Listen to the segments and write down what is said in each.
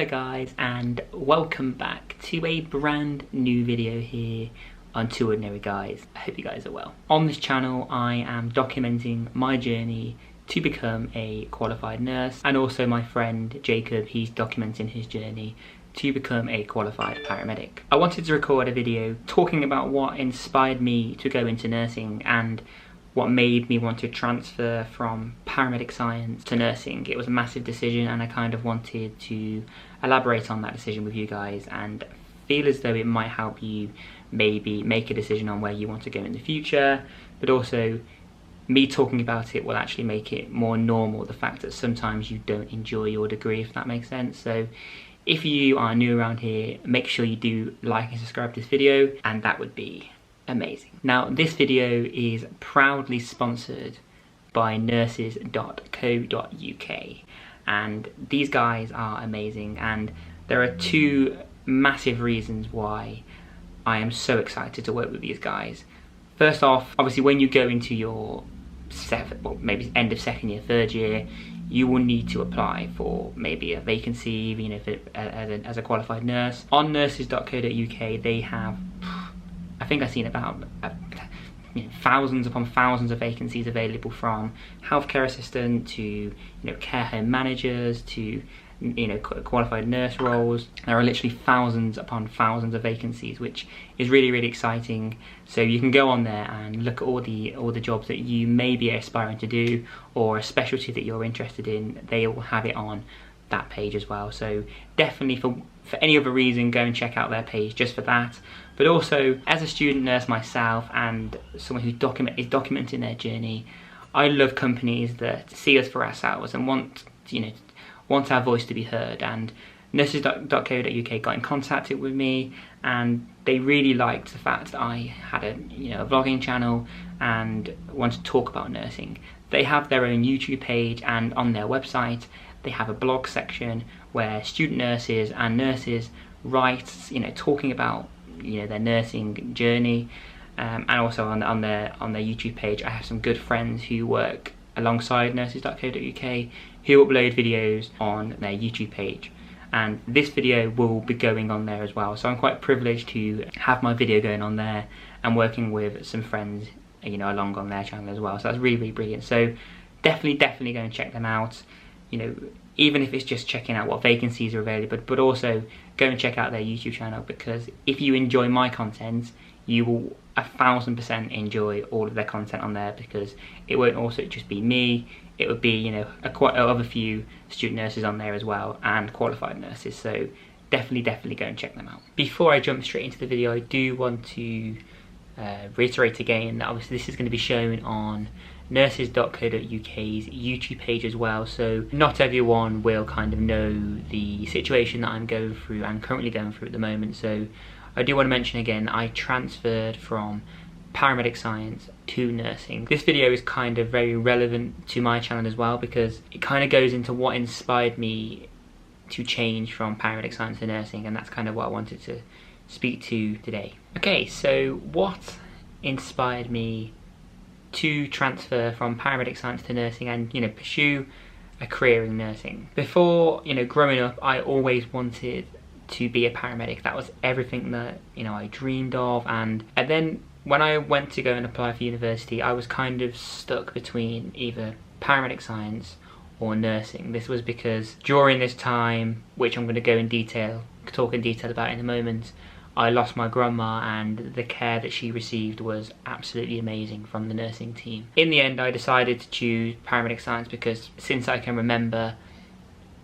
guys, and welcome back to a brand new video here on Two Ordinary Guys. I hope you guys are well. On this channel I am documenting my journey to become a qualified nurse, and also my friend Jacob, he's documenting his journey to become a qualified paramedic. I wanted to record a video talking about what inspired me to go into nursing and what made me want to transfer from paramedic science to nursing. It was a massive decision, and I kind of wanted to elaborate on that decision with you guys and feel as though it might help you maybe make a decision on where you want to go in the future, but also me talking about it will actually make it more normal, the fact that sometimes you don't enjoy your degree, if that makes sense. So if you are new around here, make sure you do like and subscribe to this video, and that would be amazing. Now, this video is proudly sponsored by Nurses.co.uk, and these guys are amazing, and there are two massive reasons why I am so excited to work with these guys. First off, obviously when you go into your maybe end of second year, third year, you will need to apply for maybe a vacancy, even if as a qualified nurse. On Nurses.co.uk they have, I think I've seen about thousands upon thousands of vacancies available, from healthcare assistant to care home managers to qualified nurse roles. There are literally thousands upon thousands of vacancies, which is really exciting. So you can go on there and look at all the jobs that you may be aspiring to do, or a specialty that you're interested in. They will have it on that page as well. So definitely for any other reason, go and check out their page just for that. But also, as a student nurse myself and someone who is documenting their journey, I love companies that see us for ourselves and want our voice to be heard. And Nurses.co.uk got in contact with me, and they really liked the fact that I had a vlogging channel and wanted to talk about nursing. They have their own YouTube page, and on their website they have a blog section where student nurses and nurses write, talking about their nursing journey. And also on their YouTube page, I have some good friends who work alongside Nurses.co.uk who upload videos on their YouTube page, and this video will be going on there as well. So I'm quite privileged to have my video going on there and working with some friends along on their channel as well. So that's really brilliant. So definitely go and check them out, even if it's just checking out what vacancies are available, but also go and check out their YouTube channel, because if you enjoy my content, you will 1000% enjoy all of their content on there, because it won't also just be me, it would be quite a few student nurses on there as well, and qualified nurses. So definitely go and check them out. Before I jump straight into the video, I do want to reiterate again that obviously this is going to be shown on Nurses.co.uk's YouTube page as well, so not everyone will kind of know the situation that I'm going through and currently going through at the moment. So I do want to mention again, I transferred from paramedic science to nursing. This video is kind of very relevant to my channel as well, because it kind of goes into what inspired me to change from paramedic science to nursing, and that's kind of what I wanted to speak to today. Okay, so what inspired me to transfer from paramedic science to nursing and pursue a career in nursing? Before growing up, I always wanted to be a paramedic. That was everything that I dreamed of. And then when I went to go and apply for university, I was kind of stuck between either paramedic science or nursing. This was because during this time, which I'm going to talk in detail about in a moment, I lost my grandma, and the care that she received was absolutely amazing from the nursing team. In the end, I decided to choose paramedic science because since I can remember,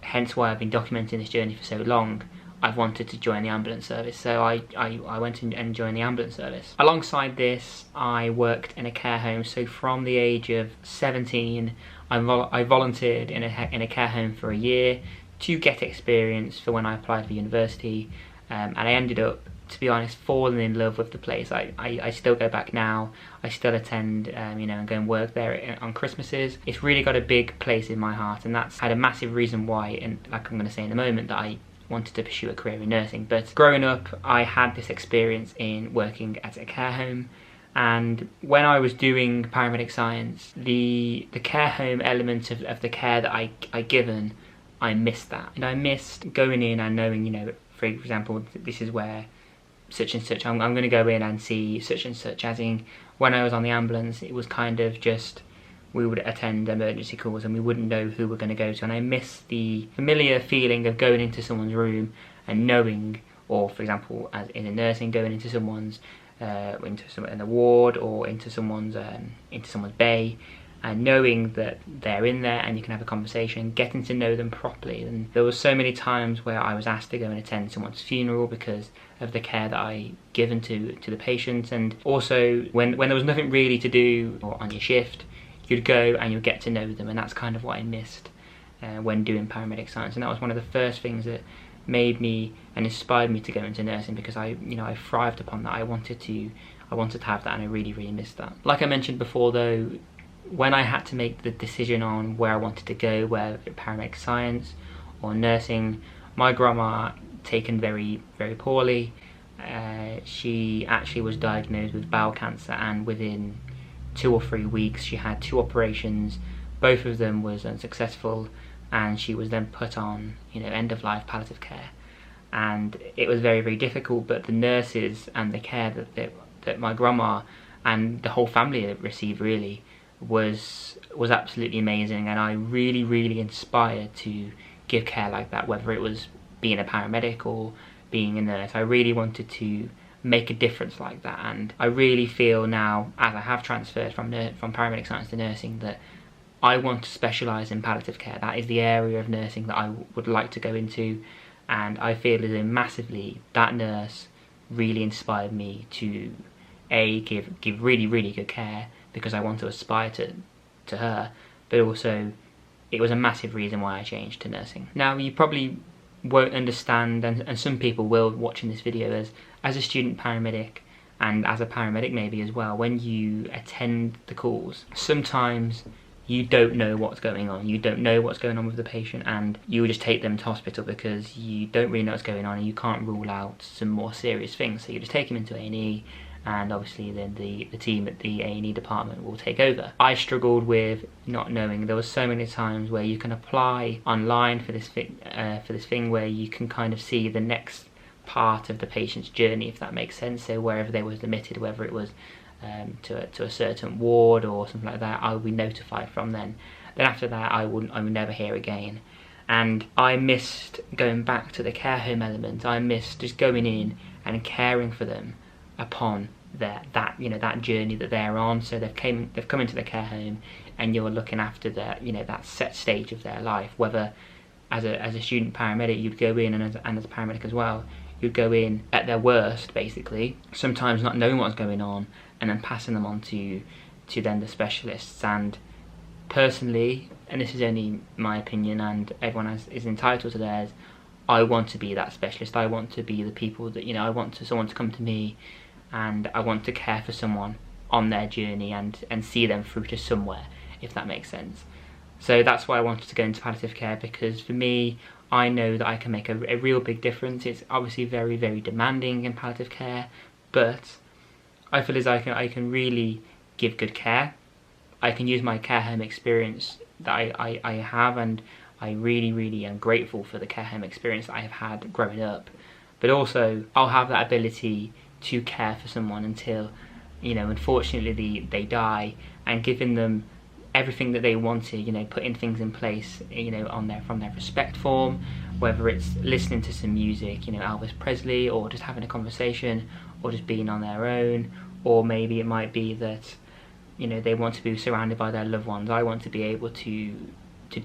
hence why I've been documenting this journey for so long, I've wanted to join the ambulance service. So I went and joined the ambulance service. Alongside this, I worked in a care home. So from the age of 17, I volunteered in a care home for a year to get experience for when I applied for university, and I ended up, to be honest, falling in love with the place. I still go back now. I still attend, and go and work there on Christmases. It's really got a big place in my heart, and that's had a massive reason why, and like I'm going to say in a moment, that I wanted to pursue a career in nursing. But growing up, I had this experience in working at a care home, and when I was doing paramedic science, the care home element of the care that I given, I missed that. And I missed going in and knowing, you know, for example, this is where such and such, I'm going to go in and see such and such, as in when I was on the ambulance, it was kind of just, we would attend emergency calls and we wouldn't know who we're going to go to. And I miss the familiar feeling of going into someone's room and knowing, or for example, as in a nursing, going into someone's, in a ward or into someone's bay, and knowing that they're in there and you can have a conversation, getting to know them properly. And there were so many times where I was asked to go and attend someone's funeral because of the care that I given to the patient. And also when there was nothing really to do on your shift, you'd go and you'd get to know them, and that's kind of what I missed when doing paramedic science. And that was one of the first things that made me and inspired me to go into nursing, because I thrived upon that. I wanted to have that, and I really missed that. Like I mentioned before though, when I had to make the decision on where I wanted to go, whether paramedic science or nursing, my grandma taken very poorly. She actually was diagnosed with bowel cancer, and within 2 or 3 weeks she had 2 operations. Both of them was unsuccessful, and she was then put on, you know, end of life palliative care. And it was very difficult, but the nurses and the care that my grandma and the whole family received really was absolutely amazing. And I really inspired to give care like that, whether it was being a paramedic or being a nurse. I really wanted to make a difference like that, and I really feel now, as I have transferred from paramedic science to nursing, that I want to specialise in palliative care. That is the area of nursing that I would like to go into, and I feel as though massively that nurse really inspired me to give really good care, because I want to aspire to her, but also it was a massive reason why I changed to nursing. Now you probably won't understand, and some people will watching this video, as a student paramedic and as a paramedic maybe as well, when you attend the calls, sometimes you don't know what's going on. You don't know what's going on with the patient, and you just take them to hospital because you don't really know what's going on and you can't rule out some more serious things. So you just take them into A&E, and obviously then the team at the A&E department will take over. I struggled with not knowing. There were so many times where you can apply online for this thing where you can kind of see the next part of the patient's journey, if that makes sense. So wherever they was admitted, whether it was to a certain ward or something like that, I would be notified from then. Then after that, I would never hear again. And I missed going back to the care home element. I missed just going in and caring for them upon that journey that they're on. So they've come into the care home, and you're looking after that set stage of their life. Whether as a student paramedic, you'd go in, and as a paramedic as well, you'd go in at their worst, basically, sometimes not knowing what's going on, and then passing them on to then the specialists. And personally, and this is only my opinion, and everyone is entitled to theirs, I want to be that specialist. I want to be the people that, I want someone to come to me, and I want to care for someone on their journey and see them through to somewhere, if that makes sense. So that's why I wanted to go into palliative care, because for me, I know that I can make a real big difference. It's obviously very demanding in palliative care, but I feel as I can really give good care. I can use my care home experience that I have, and I really am grateful for the care home experience that I have had growing up. But also, I'll have that ability to care for someone until, unfortunately they die, and giving them everything that they wanted, putting things in place, from their respect form, whether it's listening to some music, Elvis Presley, or just having a conversation, or just being on their own, or maybe it might be that, they want to be surrounded by their loved ones. I want to be able to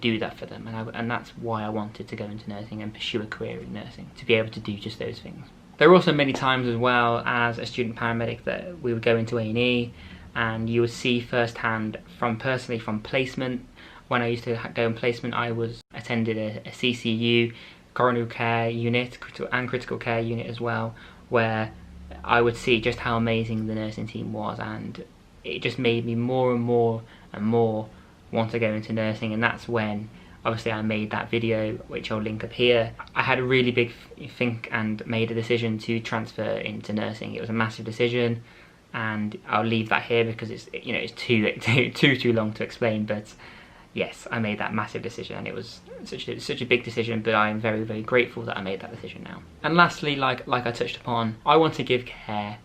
do that for them, and that's why I wanted to go into nursing and pursue a career in nursing, to be able to do just those things. There were also many times as well as a student paramedic that we would go into A&E, and you would see firsthand from placement. When I used to go in placement, I attended a CCU, coronary care unit, critical care unit as well, where I would see just how amazing the nursing team was, and it just made me more and more want to go into nursing. And that's when obviously I made that video, which I'll link up here. I had a really big think and made a decision to transfer into nursing. It was a massive decision, and I'll leave that here because it's too long to explain. But yes, I made that massive decision, and it was such a big decision, but I'm very, very grateful that I made that decision now. And lastly, like I touched upon, I want to give care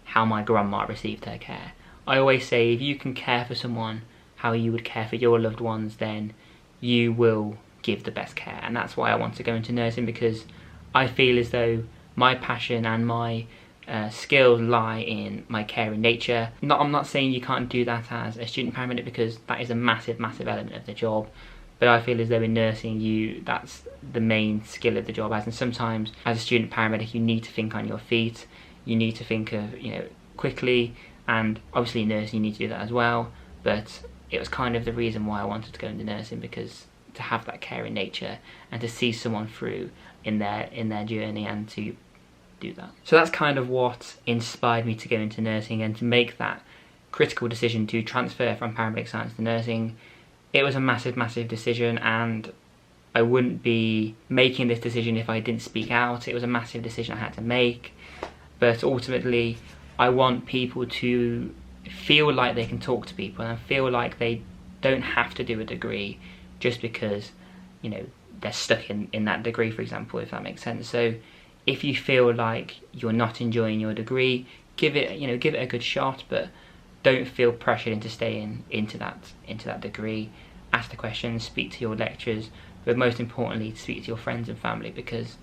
how my grandma received her care. I always say, if you can care for someone how you would care for your loved ones, then you will give the best care. And that's why I want to go into nursing, because I feel as though my passion and my skills lie in my caring nature. I'm not saying you can't do that as a student paramedic, because that is a massive element of the job, but I feel as though in nursing that's the main skill of the job. And sometimes as a student paramedic you need to think on your feet, you need to think of, quickly, and obviously in nursing you need to do that as well. But it was kind of the reason why I wanted to go into nursing, because to have that caring nature and to see someone through in their journey and to do that. So that's kind of what inspired me to go into nursing and to make that critical decision to transfer from paramedic science to nursing. It was a massive decision, and I wouldn't be making this decision if I didn't speak out. It was a massive decision I had to make, but ultimately I want people to feel like they can talk to people and feel like they don't have to do a degree just because they're stuck in that degree, for example, if that makes sense. So if you feel like you're not enjoying your degree, give it a good shot, but don't feel pressured into staying into that degree. Ask the questions, speak to your lecturers, but most importantly, speak to your friends and family, because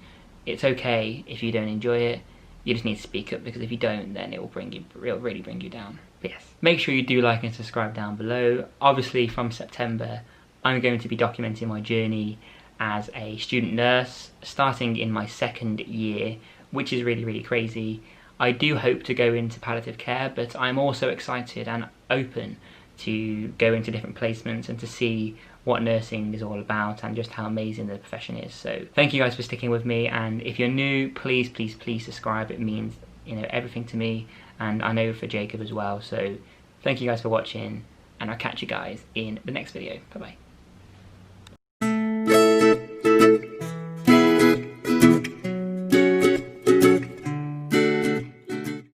it's okay if you don't enjoy it. You just need to speak up, because if you don't, then it'll really bring you down. But yes, make sure you do like and subscribe down below. Obviously, from September, I'm going to be documenting my journey as a student nurse, starting in my 2nd year, which is really crazy. I do hope to go into palliative care, but I'm also excited and open to go into different placements and to see what nursing is all about and just how amazing the profession is. So thank you guys for sticking with me, and if you're new, please subscribe. It means everything to me, and I know for Jacob as well. So thank you guys for watching, and I'll catch you guys in the next video. Bye bye.